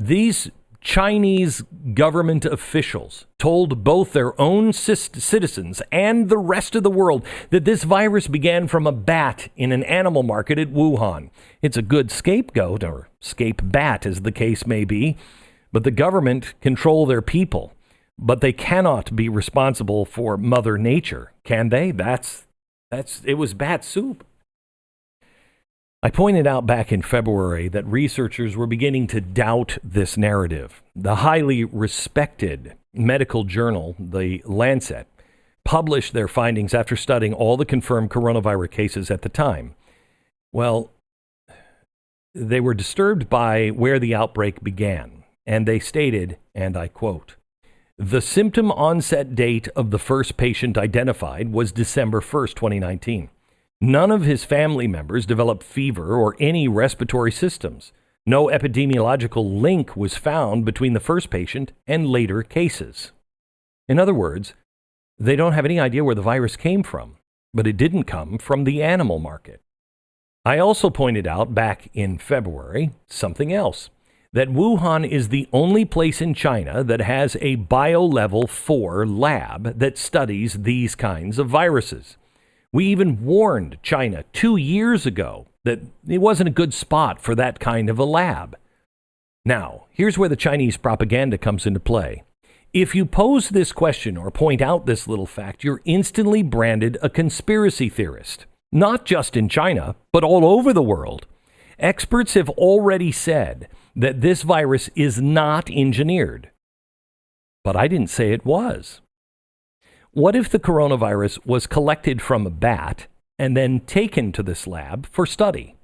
These Chinese government officials told both their own citizens and the rest of the world that this virus began from a bat in an animal market at Wuhan. It's a good scapegoat, or scapebat as the case may be, but the government control their people. But they cannot be responsible for Mother Nature, can they? It was bat soup. I pointed out back in February that researchers were beginning to doubt this narrative. The highly respected medical journal, The Lancet, published their findings after studying all the confirmed coronavirus cases at the time. Well, they were disturbed by where the outbreak began, and they stated, and I quote, "The symptom onset date of the first patient identified was December 1st, 2019. None of his family members developed fever or any respiratory symptoms. No epidemiological link was found between the first patient and later cases." In other words, they don't have any idea where the virus came from, but it didn't come from the animal market. I also pointed out back in February something else, that Wuhan is the only place in China that has a BioLevel 4 lab that studies these kinds of viruses. We even warned China 2 years ago that it wasn't a good spot for that kind of a lab. Now, here's where the Chinese propaganda comes into play. If you pose this question or point out this little fact, you're instantly branded a conspiracy theorist. Not just in China, but all over the world. Experts have already said that this virus is not engineered. But I didn't say it was. What if the coronavirus was collected from a bat and then taken to this lab for study?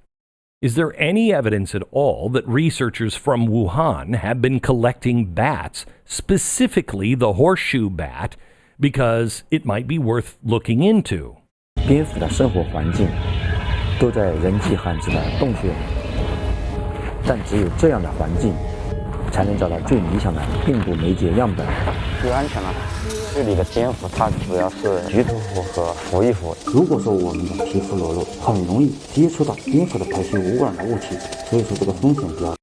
Is there any evidence at all that researchers from Wuhan have been collecting bats, specifically the horseshoe bat, because it might be worth looking into? 蝙蝠的生活环境都在人迹罕至的洞穴里，但只有这样的环境，才能找到最理想的病毒媒介样本。最安全了。这里的蝙蝠它主要是菊头蝠和蝠翼蝠。如果说我们的皮肤裸露，很容易接触到蝙蝠的排泄无管的物体，所以说这个风险比较。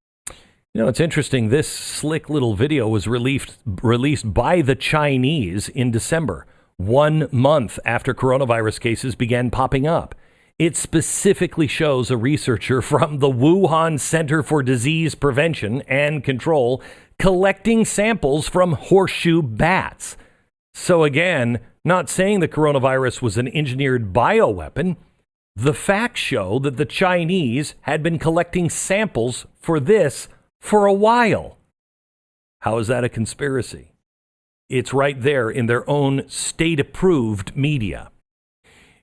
You know, it's interesting. This slick little video was released by the Chinese in December, 1 month after coronavirus cases began popping up. It specifically shows a researcher from the Wuhan Center for Disease Prevention and Control collecting samples from horseshoe bats. So again, not saying the coronavirus was an engineered bioweapon. The facts show that the Chinese had been collecting samples for this for a while. How is that a conspiracy? It's right there in their own state-approved media.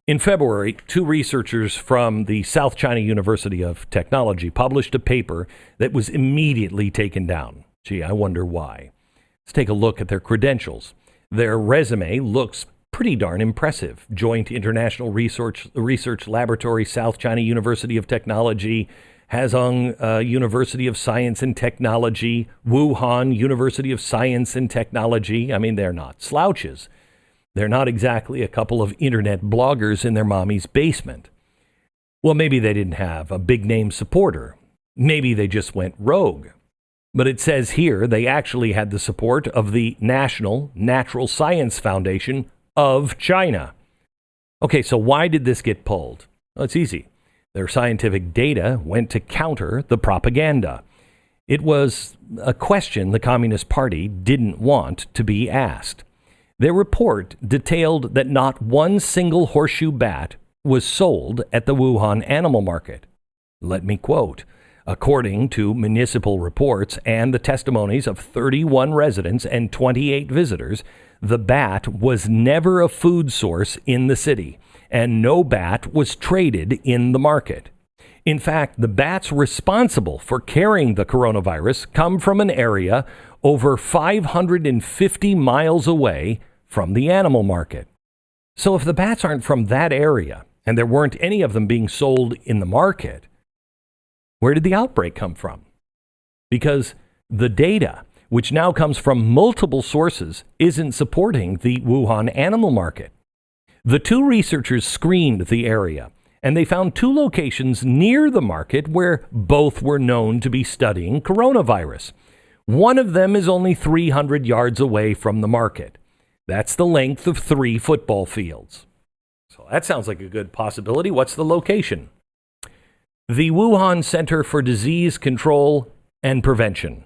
In February, 2 researchers from the South China University of Technology published a paper that was immediately taken down. Gee, I wonder why. Let's take a look at their credentials. Their resume looks pretty darn impressive. Joint International Research Laboratory, South China University of Technology, Hazong University of Science and Technology, Wuhan University of Science and Technology. I mean, they're not slouches. They're not exactly a couple of internet bloggers in their mommy's basement. Well, maybe they didn't have a big name supporter. Maybe they just went rogue. But it says here they actually had the support of the National Natural Science Foundation of China. Okay, so why did this get pulled? Well, it's easy. Their scientific data went to counter the propaganda. It was a question the Communist Party didn't want to be asked. Their report detailed that not one single horseshoe bat was sold at the Wuhan animal market. Let me quote. According to municipal reports and the testimonies of 31 residents and 28 visitors, the bat was never a food source in the city, and no bat was traded in the market. In fact, the bats responsible for carrying the coronavirus come from an area over 550 miles away from the animal market. So if the bats aren't from that area, and there weren't any of them being sold in the market, where did the outbreak come from? Because the data, which now comes from multiple sources, isn't supporting the Wuhan animal market. The 2 researchers screened the area, and they found 2 locations near the market where both were known to be studying coronavirus. One of them is only 300 yards away from the market. That's the length of 3 football fields. So that sounds like a good possibility. What's the location? The Wuhan Center for Disease Control and Prevention.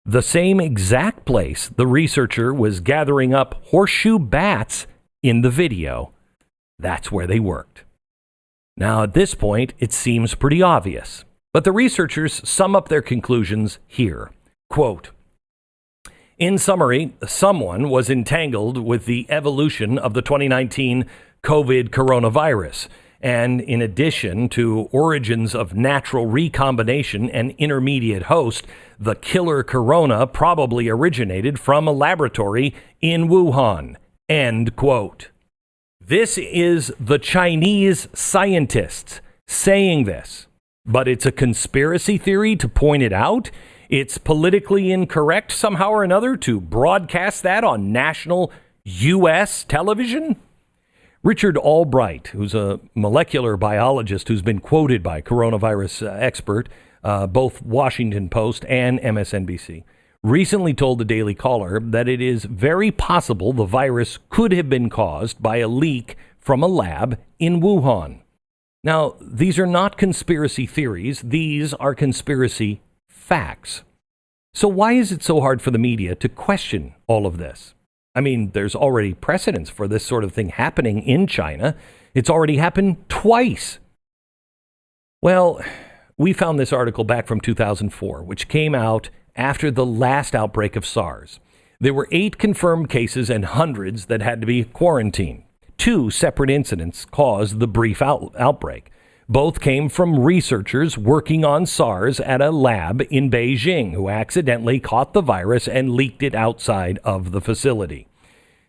The same exact place the researcher was gathering up horseshoe bats in the video. That's where they worked. Now, at this point, it seems pretty obvious, but the researchers sum up their conclusions here. Quote, in summary, someone was entangled with the evolution of the 2019 COVID coronavirus. And in addition to origins of natural recombination and intermediate host, the killer corona probably originated from a laboratory in Wuhan. End quote. This is the Chinese scientists saying this, but it's a conspiracy theory to point it out. It's politically incorrect somehow or another to broadcast that on national U.S. television. Richard Albright, who's a molecular biologist who's been quoted by coronavirus expert, both Washington Post and MSNBC, recently told the Daily Caller that it is very possible the virus could have been caused by a leak from a lab in Wuhan. Now, these are not conspiracy theories. These are conspiracy facts. So why is it so hard for the media to question all of this? I mean, there's already precedents for this sort of thing happening in China. It's already happened twice. Well, we found this article back from 2004, which came out after the last outbreak of SARS. There were 8 confirmed cases and hundreds that had to be quarantined. 2 separate incidents caused the brief outbreak. Both came from researchers working on SARS at a lab in Beijing who accidentally caught the virus and leaked it outside of the facility.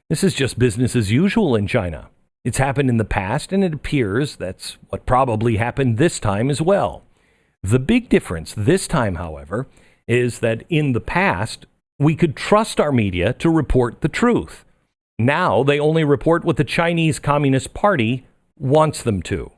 This is just business as usual in China. It's happened in the past, and it appears that's what probably happened this time as well. The big difference this time, however, is that in the past, we could trust our media to report the truth. Now they only report what the Chinese Communist Party wants them to.